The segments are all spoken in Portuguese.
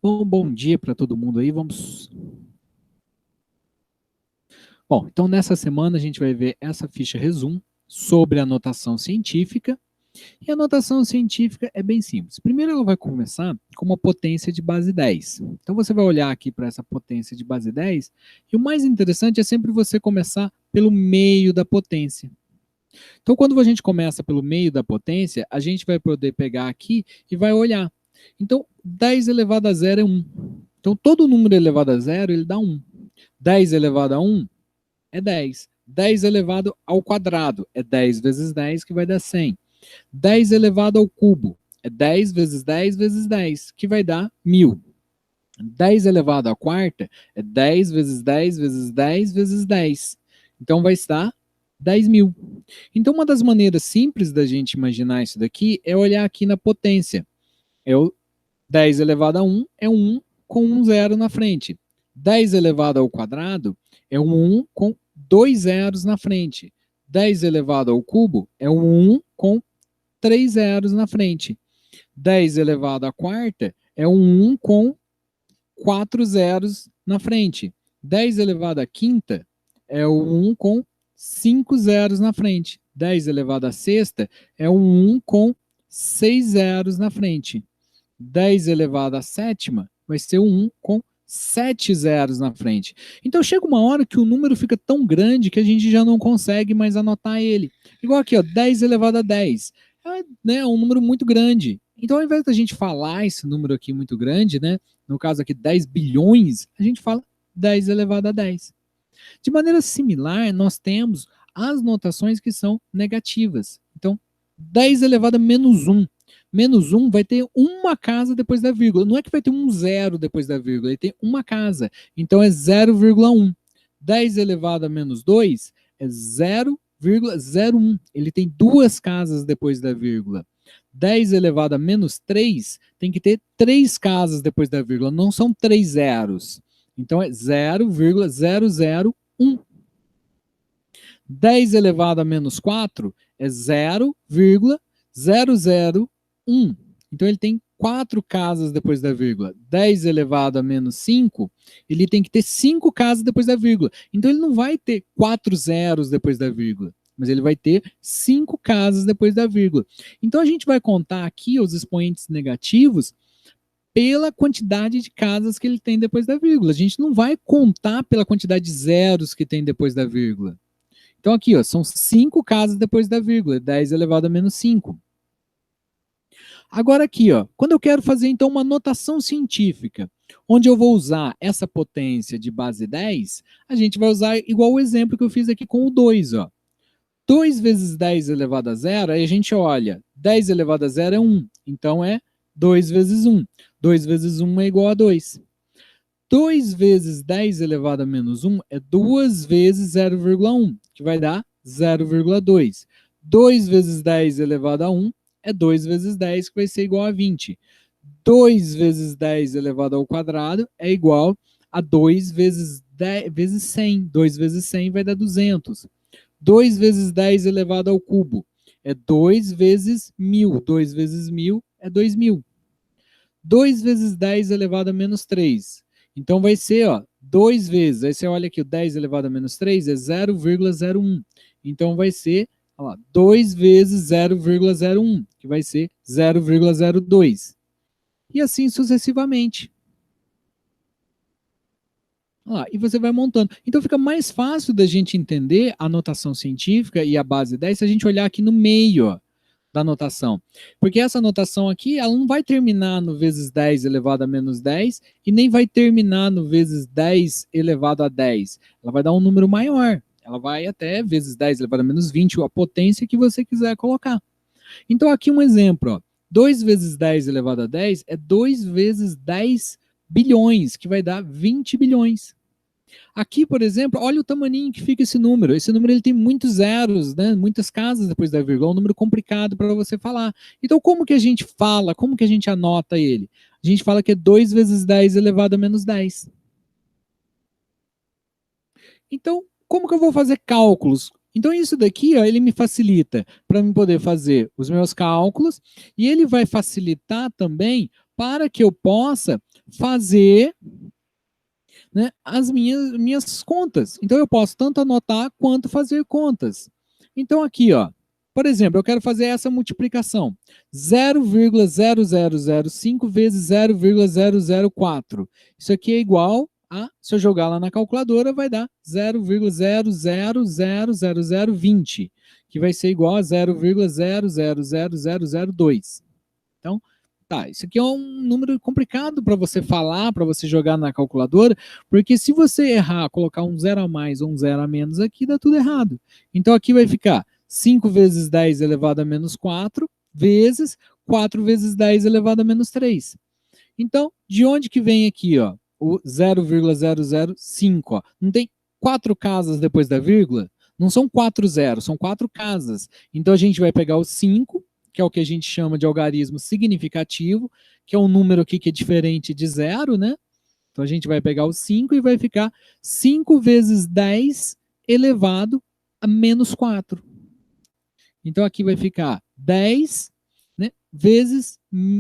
Bom dia para todo mundo aí, vamos... Bom, então nessa semana a gente vai ver essa ficha resumo sobre a notação científica, e a notação científica é bem simples. Primeiro ela vai começar com uma potência de base 10. Então você vai olhar aqui para essa potência de base 10, e o mais interessante é sempre você começar pelo meio da potência. Então quando a gente começa pelo meio da potência, a gente vai poder pegar aqui e vai olhar. Então 10 elevado a zero é 1. Então todo número elevado a zero ele dá 1. 10 elevado a 1 é 10. 10 elevado ao quadrado é 10 vezes 10, que vai dar 100. 10 elevado ao cubo é 10 vezes 10 vezes 10, que vai dar 1000. 10 elevado à quarta é 10 vezes 10 vezes 10 vezes 10. Então vai estar 10.000. Então uma das maneiras simples da gente imaginar isso daqui é olhar aqui na potência. É o 10 elevado a 1 é 1 com um zero na frente. 10 elevado ao quadrado é um 1 com 2 zeros na frente. 10 elevado ao cubo é um 1 com 3 zeros na frente. 10 elevado à quarta é um 1 com 4 zeros na frente. 10 elevado à quinta é o 1 com 5 zeros na frente. 10 elevado à sexta é um 1 com 6 zeros na frente. 10 elevado à sétima vai ser um 1 com 7 zeros na frente. Então chega uma hora que o número fica tão grande que a gente já não consegue mais anotar ele. Igual aqui, ó, 10 elevado a 10. É um número muito grande. Então, ao invés da gente falar esse número aqui muito grande, né, no caso aqui 10 bilhões, a gente fala 10 elevado a 10. De maneira similar, nós temos as notações que são negativas. Então, 10 elevado a menos 1. Menos 1 vai ter uma casa depois da vírgula. Não é que vai ter um zero depois da vírgula, ele tem uma casa. Então é 0,1. 10 elevado a menos 2 é 0,01. Ele tem duas casas depois da vírgula. 10 elevado a menos 3 tem que ter 3 casas depois da vírgula, não são 3 zeros. Então é 0,001. 10 elevado a menos 4 é 0,001. Então ele tem 4 casas depois da vírgula. 10 elevado a menos 5, ele tem que ter 5 casas depois da vírgula. Então ele não vai ter 4 zeros depois da vírgula, mas ele vai ter 5 casas depois da vírgula. Então a gente vai contar aqui os expoentes negativos pela quantidade de casas que ele tem depois da vírgula. A gente não vai contar pela quantidade de zeros que tem depois da vírgula. Então aqui, ó, são 5 casas depois da vírgula, 10 elevado a menos 5. Agora aqui, ó, quando eu quero fazer então uma notação científica, onde eu vou usar essa potência de base 10, a gente vai usar igual o exemplo que eu fiz aqui com o 2, ó. 2 vezes 10 elevado a zero, aí a gente olha, 10 elevado a zero é 1, então é 2 vezes 1. 2 vezes 1 é igual a 2. 2 vezes 10 elevado a menos 1 é 2 vezes 0,1, que vai dar 0,2. 2 vezes 10 elevado a 1 é 2 vezes 10, que vai ser igual a 20. 2 vezes 10 elevado ao quadrado é igual a 2 vezes 10, vezes 100. 2 vezes 100 vai dar 200. 2 vezes 10 elevado ao cubo é 2 vezes 1000. 2 vezes 1000 é 2000. 2 vezes 10 elevado a menos 3. Então vai ser, ó, 2 vezes, aí você olha aqui, o 10 elevado a menos 3 é 0,01. Então vai ser, ó lá, 2 vezes 0,01, que vai ser 0,02. E assim sucessivamente. Lá, e você vai montando. Então fica mais fácil da gente entender a notação científica e a base 10 se a gente olhar aqui no meio, ó, da notação. Porque essa notação aqui, ela não vai terminar no vezes 10 elevado a menos 10 e nem vai terminar no vezes 10 elevado a 10. Ela vai dar um número maior. Ela vai até vezes 10 elevado a menos 20, a potência que você quiser colocar. Então aqui um exemplo, ó. 2 vezes 10 elevado a 10 é 2 vezes 10 bilhões, que vai dar 20 bilhões. Aqui, por exemplo, olha o tamaninho que fica esse número. Esse número ele tem muitos zeros, né? Muitas casas depois da vírgula. É um número complicado para você falar. Então, como que a gente fala? Como que a gente anota ele? A gente fala que é 2 vezes 10 elevado a menos 10. Então, como que eu vou fazer cálculos? Então, isso daqui, ó, ele me facilita para eu poder fazer os meus cálculos e ele vai facilitar também para que eu possa fazer, né, as minhas contas. Então, eu posso tanto anotar quanto fazer contas. Então, aqui, ó, por exemplo, eu quero fazer essa multiplicação. 0,0005 vezes 0,004. Isso aqui é igual a, se eu jogar lá na calculadora, vai dar 0,000020, que vai ser igual a 0,000002. Então, tá, isso aqui é um número complicado para você falar, para você jogar na calculadora, porque se você errar, colocar um zero a mais ou um zero a menos aqui, dá tudo errado. Então aqui vai ficar 5 vezes 10 elevado a menos 4, vezes 4 vezes 10 elevado a menos 3. Então, de onde que vem aqui, ó, o 0,005, ó? Não tem 4 casas depois da vírgula? Não são 4 zeros, são 4 casas. Então a gente vai pegar o 5, que é o que a gente chama de algarismo significativo, que é um número aqui que é diferente de zero, né? Então a gente vai pegar o 5 e vai ficar 5 vezes 10 elevado a menos 4. Então aqui vai ficar 10, né, vezes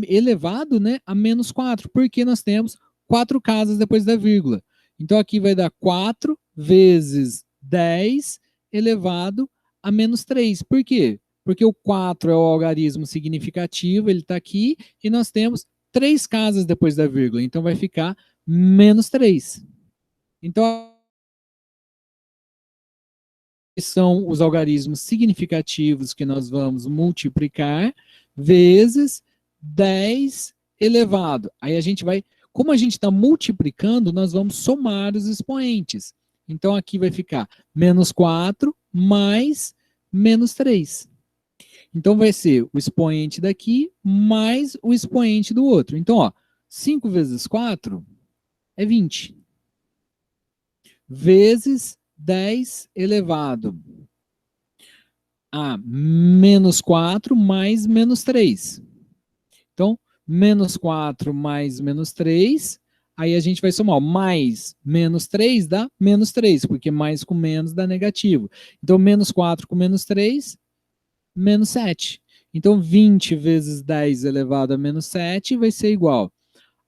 elevado, né, a menos 4, porque nós temos 4 casas depois da vírgula. Então aqui vai dar 4 vezes 10 elevado a menos 3. Por quê? Porque o 4 é o algarismo significativo, ele está aqui, e nós temos 3 casas depois da vírgula. Então vai ficar menos 3. Então, são os algarismos significativos que nós vamos multiplicar vezes 10 elevado. Aí a gente vai, como a gente está multiplicando, nós vamos somar os expoentes. Então aqui vai ficar menos 4 mais menos 3. Então vai ser o expoente daqui mais o expoente do outro. Então, ó, 5 vezes 4 é 20. Vezes 10 elevado a menos 4 mais menos 3. Então, menos 4 mais menos 3, aí a gente vai somar. Mais menos 3 dá menos 3, porque mais com menos dá negativo. Então, menos 4 com menos 3, menos 7. Então, 20 vezes 10 elevado a menos 7 vai ser igual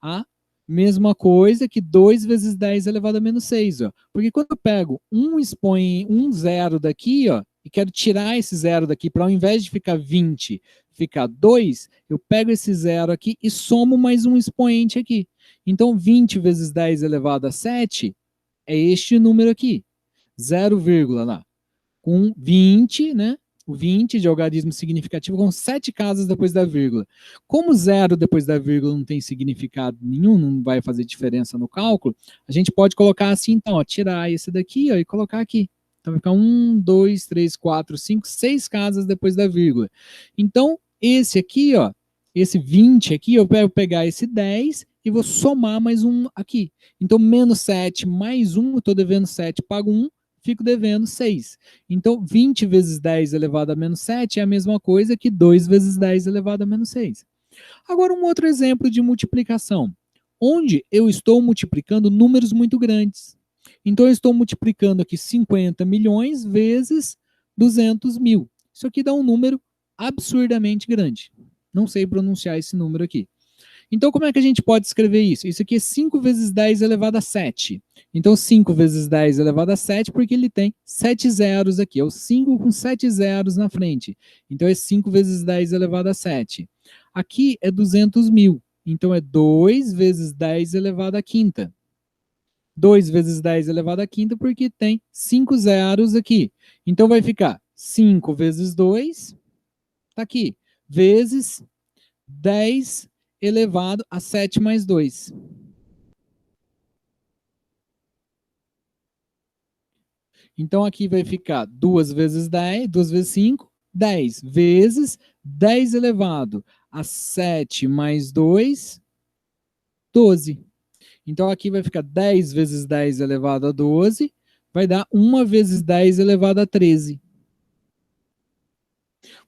a mesma coisa que 2 vezes 10 elevado a menos 6, ó. Porque quando eu pego um zero daqui, ó, e quero tirar esse zero daqui, para ao invés de ficar 20, ficar 2, eu pego esse zero aqui e somo mais um expoente aqui. Então, 20 vezes 10 elevado a 7 é este número aqui. 0, lá. Com 20, né? O 20 de algarismo significativo com 7 casas depois da vírgula. Como zero depois da vírgula não tem significado nenhum, não vai fazer diferença no cálculo, a gente pode colocar assim, então, ó, tirar esse daqui, ó, e colocar aqui. Então vai ficar 1, 2, 3, 4, 5, 6 casas depois da vírgula. Então, esse aqui, ó, esse 20 aqui, eu vou pegar esse 10 e vou somar mais um aqui. Então, menos 7 mais 1, eu estou devendo 7, pago 1, fico devendo 6. Então, 20 vezes 10 elevado a menos 7 é a mesma coisa que 2 vezes 10 elevado a menos 6. Agora, um outro exemplo de multiplicação, onde eu estou multiplicando números muito grandes. Então, eu estou multiplicando aqui 50 milhões vezes 200 mil. Isso aqui dá um número absurdamente grande. Não sei pronunciar esse número aqui. Então, como é que a gente pode escrever isso? Isso aqui é 5 vezes 10 elevado a 7. Então, 5 vezes 10 elevado a 7, porque ele tem 7 zeros aqui. É o 5 com 7 zeros na frente. Então, é 5 vezes 10 elevado a 7. Aqui é 200 mil. Então, é 2 vezes 10 elevado a quinta. 2 vezes 10 elevado a quinta, porque tem 5 zeros aqui. Então, vai ficar 5 vezes 2, tá aqui, vezes 10 elevado a 7 mais 2. Então, aqui vai ficar 2 vezes 10, 2 vezes 5, 10, vezes 10 elevado a 7 mais 2, 12. Então, aqui vai ficar 10 vezes 10 elevado a 12, vai dar 1 vezes 10 elevado a 13.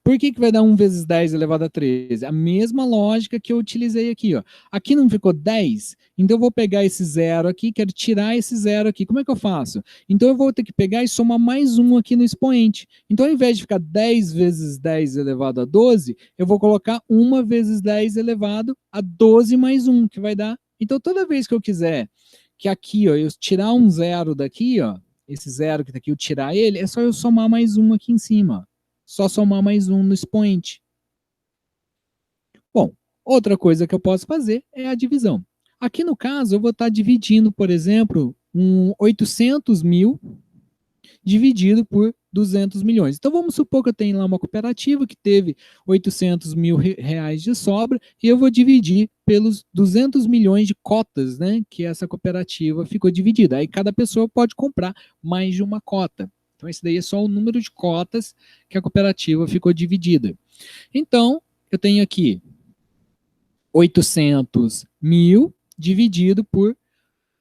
Por que vai dar 1 vezes 10 elevado a 13? A mesma lógica que eu utilizei aqui, ó. Aqui não ficou 10? Então eu vou pegar esse zero aqui, quero tirar esse zero aqui. Como é que eu faço? Então eu vou ter que pegar e somar mais um aqui no expoente. Então ao invés de ficar 10 vezes 10 elevado a 12, eu vou colocar 1 vezes 10 elevado a 12 mais 1, que vai dar Então, toda vez que eu quiser que aqui, ó, eu tirar um zero daqui, ó, esse zero que tá aqui, eu tirar ele, é só eu somar mais um aqui em cima. Só somar mais um no expoente. Bom, outra coisa que eu posso fazer é a divisão. Aqui no caso, eu vou estar dividindo, por exemplo, 800 mil dividido por 200 milhões. Então vamos supor que eu tenho lá uma cooperativa que teve 800 mil reais de sobra e eu vou dividir pelos 200 milhões de cotas, né, que essa cooperativa ficou dividida. Aí cada pessoa pode comprar mais de uma cota. Então esse daí é só o número de cotas que a cooperativa ficou dividida. Então eu tenho aqui 800 mil dividido por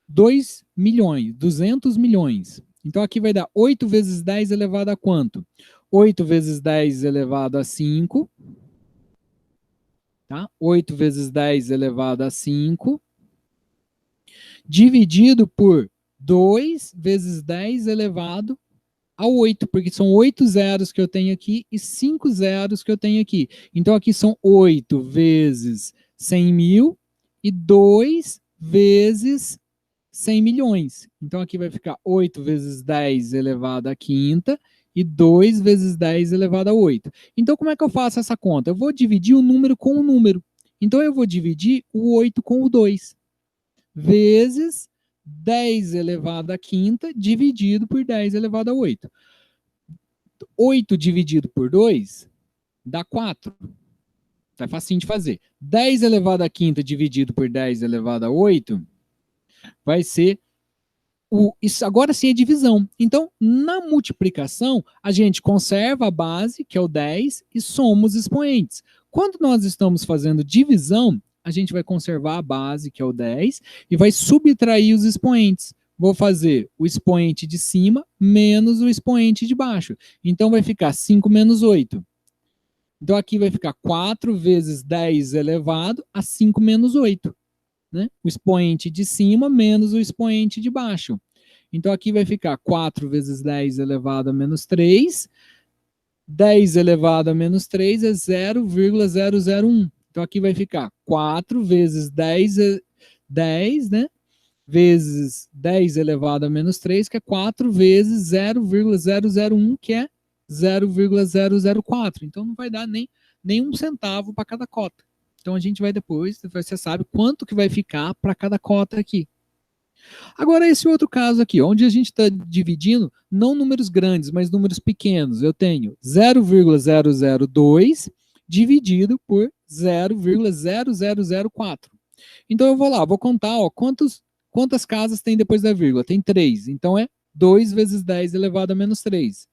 2 milhões, 200 milhões. Então aqui vai dar 8 vezes 10 elevado a quanto? 8 vezes 10 elevado a 5. Tá? 8 vezes 10 elevado a 5. Dividido por 2 vezes 10 elevado a 8, porque são 8 zeros que eu tenho aqui e 5 zeros que eu tenho aqui. Então aqui são 8 vezes 100 mil e 2 vezes 100 milhões. Então aqui vai ficar 8 vezes 10 elevado à quinta e 2 vezes 10 elevado a 8. Então como é que eu faço essa conta? Eu vou dividir o número com o número. Então eu vou dividir o 8 com o 2, vezes 10 elevado à quinta dividido por 10 elevado a 8. 8 dividido por 2 dá 4. Tá facinho de fazer. 10 elevado à quinta dividido por 10 elevado a 8 vai ser isso agora sim é divisão. Então, na multiplicação, a gente conserva a base, que é o 10, e soma os expoentes. Quando nós estamos fazendo divisão, a gente vai conservar a base, que é o 10, e vai subtrair os expoentes. Vou fazer o expoente de cima menos o expoente de baixo. Então, vai ficar 5 menos 8. Então, aqui vai ficar 4 vezes 10 elevado a 5 menos 8. Né? O expoente de cima menos o expoente de baixo. Então aqui vai ficar 4 vezes 10 elevado a menos 3. 10 elevado a menos 3 é 0,001. Então aqui vai ficar 4 vezes 10, né? Vezes 10 elevado a menos 3, que é 4 vezes 0,001, que é 0,004. Então não vai dar nem um centavo para cada cota. Então a gente vai depois, você sabe quanto que vai ficar para cada cota aqui. Agora esse outro caso aqui, onde a gente está dividindo não números grandes, mas números pequenos. Eu tenho 0,002 dividido por 0,0004. Então eu vou lá, vou contar, ó, quantas casas tem depois da vírgula? Tem 3. Então é 2 vezes 10 elevado a menos 3.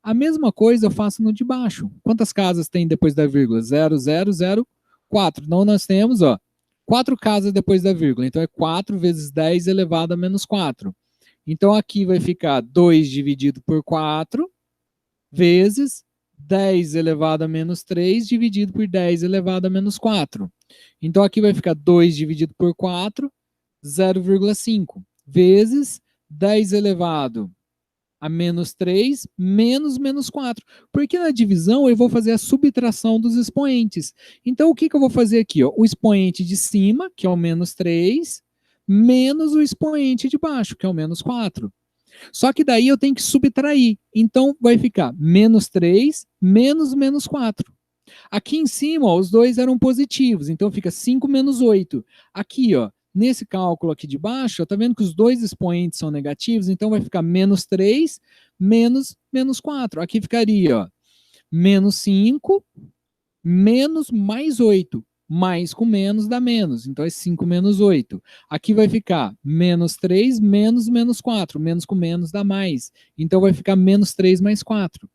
A mesma coisa eu faço no de baixo. Quantas casas tem depois da vírgula? 0,004. Então nós temos, ó, 4 casas depois da vírgula. Então é 4 vezes 10 elevado a menos 4. Então aqui vai ficar 2 dividido por 4 vezes 10 elevado a menos 3 dividido por 10 elevado a menos 4. Então aqui vai ficar 2 dividido por 4, 0,5, vezes 10 elevado a menos 3 menos 4. Porque na divisão eu vou fazer a subtração dos expoentes. Então o que eu vou fazer aqui? Ó? O expoente de cima, que é o menos 3, menos o expoente de baixo, que é o menos 4. Só que daí eu tenho que subtrair. Então vai ficar menos 3 menos 4. Aqui em cima, ó, os dois eram positivos, então fica 5 menos 8. Aqui, ó, nesse cálculo aqui de baixo, tá vendo que os dois expoentes são negativos, então vai ficar menos 3 menos 4. Aqui ficaria, ó, menos 5 menos mais 8. Mais com menos dá menos, então é 5 menos 8. Aqui vai ficar menos 3 menos 4. Menos com menos dá mais, então vai ficar menos 3 mais 4.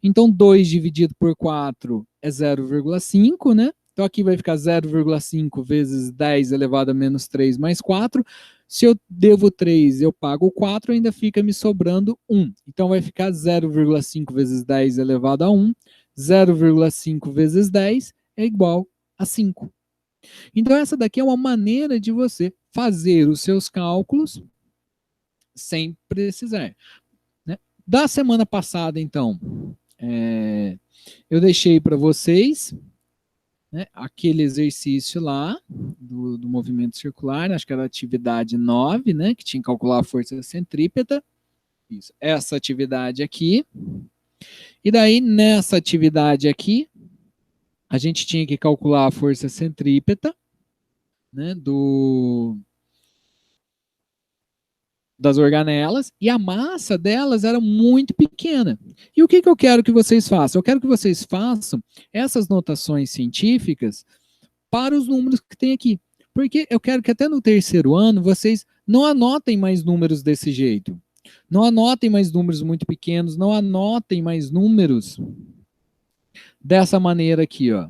Então 2 dividido por 4 é 0,5, né? Então aqui vai ficar 0,5 vezes 10 elevado a menos 3 mais 4. Se eu devo 3, eu pago 4, ainda fica me sobrando 1. Então vai ficar 0,5 vezes 10 elevado a 1. 0,5 vezes 10 é igual a 5. Então essa daqui é uma maneira de você fazer os seus cálculos sem precisar. Né? Da semana passada, então, eu deixei para vocês né, aquele exercício lá do movimento circular, acho que era a atividade 9, né, que tinha que calcular a força centrípeta. Isso, essa atividade aqui. E daí, nessa atividade aqui, a gente tinha que calcular a força centrípeta, né, das organelas, e a massa delas era muito pequena. E o que eu quero que vocês façam? Eu quero que vocês façam essas notações científicas para os números que tem aqui. Porque eu quero que até no terceiro ano vocês não anotem mais números desse jeito. Não anotem mais números muito pequenos, não anotem mais números dessa maneira aqui, ó.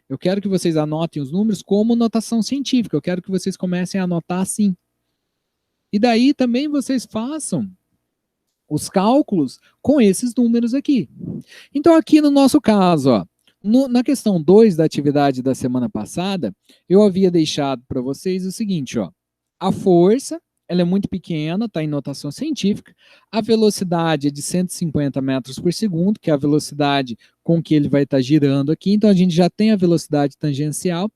Eu quero que vocês anotem os números como notação científica. Eu quero que vocês comecem a anotar assim. E daí também vocês façam os cálculos com esses números aqui. Então, aqui no nosso caso, ó, na questão 2 da atividade da semana passada, eu havia deixado para vocês o seguinte, ó, a força, ela é muito pequena, está em notação científica, a velocidade é de 150 metros por segundo, que é a velocidade com que ele vai estar girando aqui, então a gente já tem a velocidade tangencial,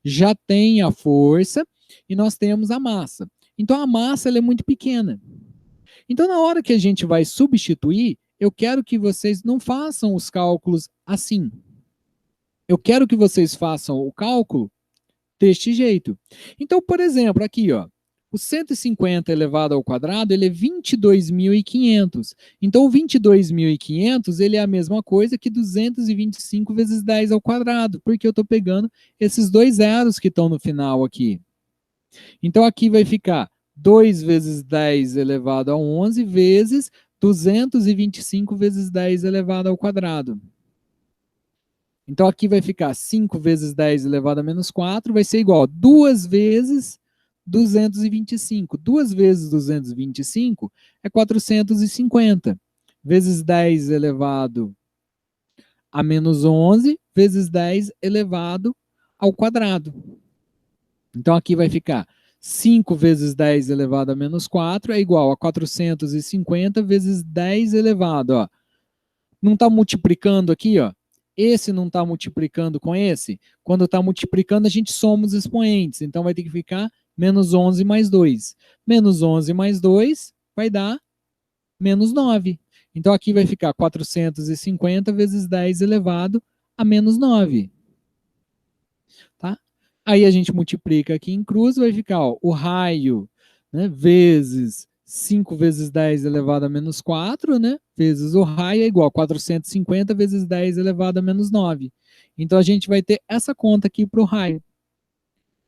já tem a força, e nós temos a massa. Então a massa ela é muito pequena. Então, na hora que a gente vai substituir, eu quero que vocês não façam os cálculos assim. Eu quero que vocês façam o cálculo deste jeito. Então, por exemplo, aqui, ó, o 150 elevado ao quadrado, ele é 22.500. Então, o 22.500, ele é a mesma coisa que 225 vezes 10 ao quadrado, porque eu estou pegando esses dois zeros que estão no final aqui. Então, aqui vai ficar 2 vezes 10 elevado a 11 vezes 225 vezes 10 elevado ao quadrado. Então, aqui vai ficar 5 vezes 10 elevado a menos 4, vai ser igual a 2 vezes 225. 2 vezes 225 é 450. Vezes 10 elevado a menos 11, vezes 10 elevado ao quadrado. Então, aqui vai ficar 5 vezes 10 elevado a menos 4 é igual a 450 vezes 10 elevado, ó. Não está multiplicando aqui, ó. Esse não está multiplicando com esse. Quando está multiplicando, a gente soma os expoentes. Então, vai ter que ficar menos 11 mais 2. Menos 11 mais 2 vai dar menos 9. Então, aqui vai ficar 450 vezes 10 elevado a menos 9. Tá? Aí a gente multiplica aqui em cruz, vai ficar ó, o raio, né, vezes 5 vezes 10 elevado a menos 4, né, vezes o raio é igual a 450 vezes 10 elevado a menos 9. Então a gente vai ter essa conta aqui para o raio,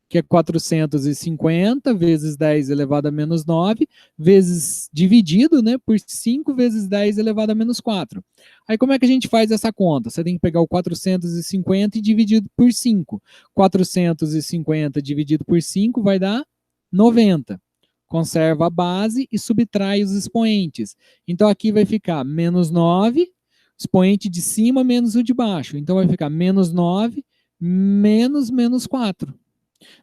que é 450 vezes 10 elevado a menos 9, vezes dividido, né, por 5 vezes 10 elevado a menos 4. Aí como é que a gente faz essa conta? Você tem que pegar o 450 e dividir por 5. 450 dividido por 5 vai dar 90. Conserva a base e subtrai os expoentes. Então aqui vai ficar menos 9, expoente de cima menos o de baixo. Então vai ficar menos 9 menos menos 4.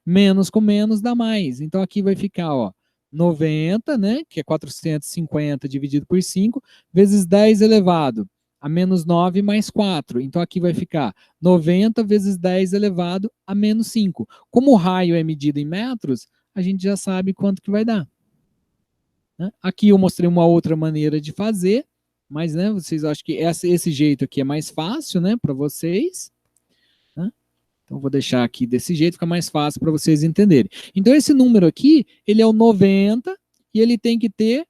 Menos com menos dá mais. Então aqui vai ficar, ó, 90, né, que é 450 dividido por 5, vezes 10 elevado a menos 9 mais 4. Então aqui vai ficar 90 vezes 10 elevado a menos 5. Como o raio é medido em metros, a gente já sabe quanto que vai dar. Né? Aqui eu mostrei uma outra maneira de fazer, mas, né, vocês acham que esse jeito aqui é mais fácil, né, para vocês. Né? Então, vou deixar aqui desse jeito, fica mais fácil para vocês entenderem. Então, esse número aqui, ele é o 90 e ele tem que ter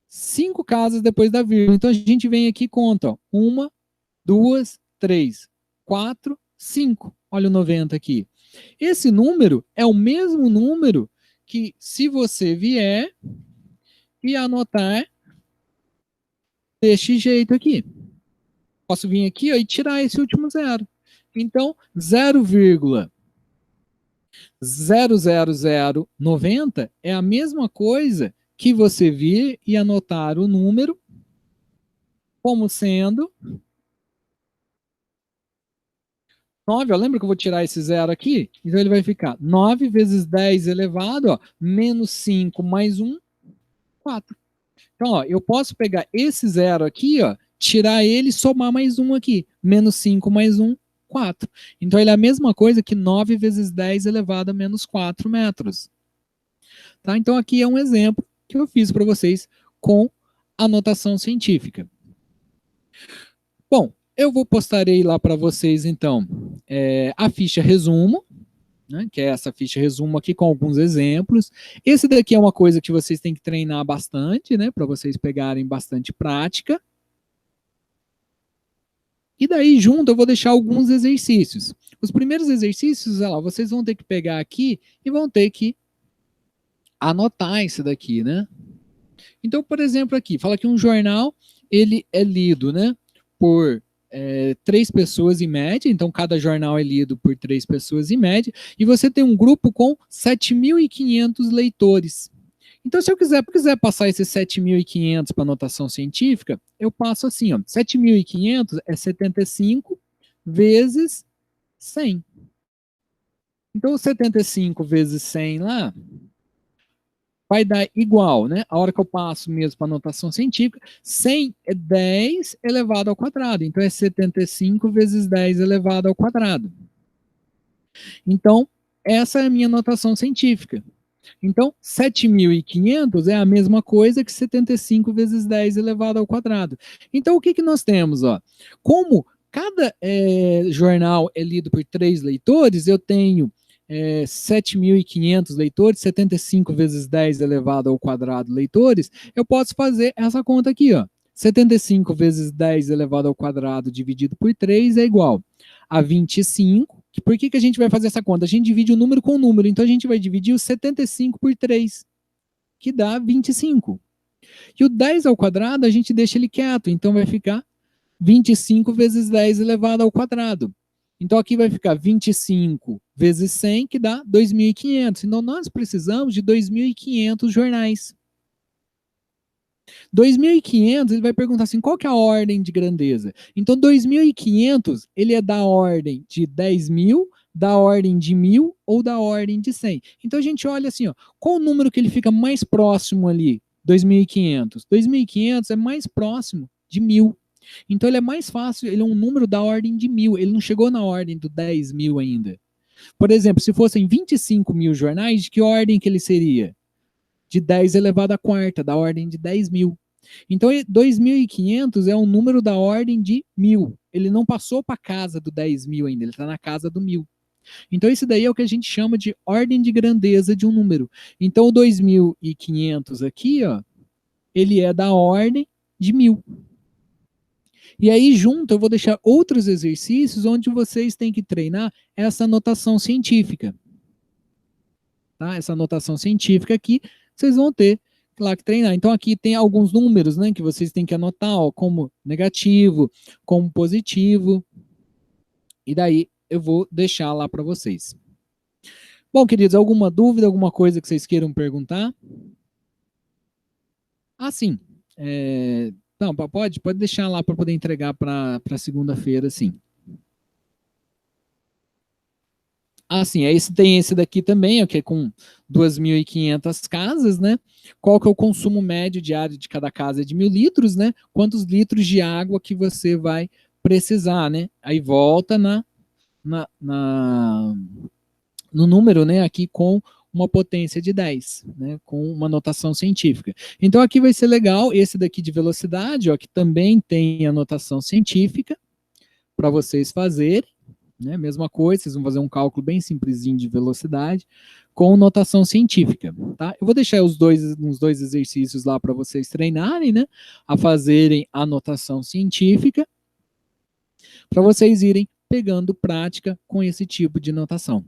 5 casas depois da vírgula. Então, a gente vem aqui e conta. Ó, 1, 2, 3, 4, 5. Olha o 90 aqui. Esse número é o mesmo número que, se você vier e anotar deste jeito aqui. Posso vir aqui ó, e tirar esse último zero. Então, 0,00090 é a mesma coisa que você vir e anotar o número como sendo 9. Ó, lembra que eu vou tirar esse zero aqui? Então ele vai ficar 9 vezes 10 elevado, ó, menos 5 mais 1, 4. Então, ó, eu posso pegar esse zero aqui, ó, tirar ele e somar mais um aqui. Menos 5 mais 1, 4. Então, ele é a mesma coisa que 9 vezes 10 elevado a menos 4 metros. Tá? Então, aqui é um exemplo que eu fiz para vocês com a notação científica. Bom, eu vou postar aí lá para vocês, então, a ficha resumo, né, que é essa ficha resumo aqui com alguns exemplos. Esse daqui é uma coisa que vocês têm que treinar bastante, né, para vocês pegarem bastante prática. E daí, junto, eu vou deixar alguns exercícios. Os primeiros exercícios, olha lá, vocês vão ter que pegar aqui e vão ter que anotar isso daqui, né? Então, por exemplo, aqui, fala que um jornal, ele é lido, né, por 3 pessoas em média, então cada jornal é lido por 3 pessoas em média, e você tem um grupo com 7.500 leitores. Então, se eu quiser passar esses 7.500 para anotação científica, eu passo assim, ó, 7.500 é 75 vezes 100. Então, 75 vezes 100 lá vai dar igual, né? A hora que eu passo mesmo para anotação científica, 100 é 10 elevado ao quadrado. Então, é 75 vezes 10 elevado ao quadrado. Então, essa é a minha notação científica. Então, 7.500 é a mesma coisa que 75 vezes 10 elevado ao quadrado. Então, o que, que nós temos? Ó? Como cada jornal é lido por 3 leitores, eu tenho 7.500 leitores, 75 vezes 10 elevado ao quadrado leitores, eu posso fazer essa conta aqui, ó. 75 vezes 10 elevado ao quadrado dividido por 3 é igual a 25. Por que, que a gente vai fazer essa conta? A gente divide o número com o número, então a gente vai dividir o 75 por 3, que dá 25. E o 10 ao quadrado a gente deixa ele quieto, então vai ficar 25 vezes 10 elevado ao quadrado. Então aqui vai ficar 25 vezes 100, que dá 2.500. Então nós precisamos de 2.500 jornais. 2.500, ele vai perguntar assim, qual que é a ordem de grandeza? Então 2.500, ele é da ordem de 10.000, da ordem de 1.000 ou da ordem de 100. Então a gente olha assim, ó, qual o número que ele fica mais próximo ali? 2.500. 2.500 é mais próximo de 1.000. Então ele é mais fácil, ele é um número da ordem de 1.000, ele não chegou na ordem do 10.000 ainda. Por exemplo, se fossem 25.000 jornais, de que ordem que ele seria? De 10 elevado à quarta, da ordem de 10.000. Então, 2.500 é um número da ordem de 1.000. Ele não passou para a casa do 10.000 ainda, ele está na casa do 1.000. Então, isso daí é o que a gente chama de ordem de grandeza de um número. Então, o 2.500 aqui, ó, ele é da ordem de 1.000. E aí, junto, eu vou deixar outros exercícios onde vocês têm que treinar essa notação científica. Tá? Essa notação científica aqui, vocês vão ter lá que treinar. Então, aqui tem alguns números, né, que vocês têm que anotar, ó, como negativo, como positivo. E daí, eu vou deixar lá para vocês. Bom, queridos, alguma dúvida, alguma coisa que vocês queiram perguntar? Ah, sim. Não, pode deixar lá para poder entregar para segunda-feira, sim. Ah, sim, tem esse daqui também, ó, que é com 2.500 casas, né? Qual que é o consumo médio diário de cada casa? É de 1.000 litros, né? Quantos litros de água que você vai precisar, né? Aí volta no número, né? Aqui com uma potência de 10, né? Com uma notação científica. Então aqui vai ser legal esse daqui de velocidade, ó, que também tem a notação científica para vocês fazerem. Né? Mesma coisa, vocês vão fazer um cálculo bem simplesinho de velocidade com notação científica. Tá? Eu vou deixar uns dois exercícios lá para vocês treinarem, né? A fazerem a notação científica, para vocês irem pegando prática com esse tipo de notação.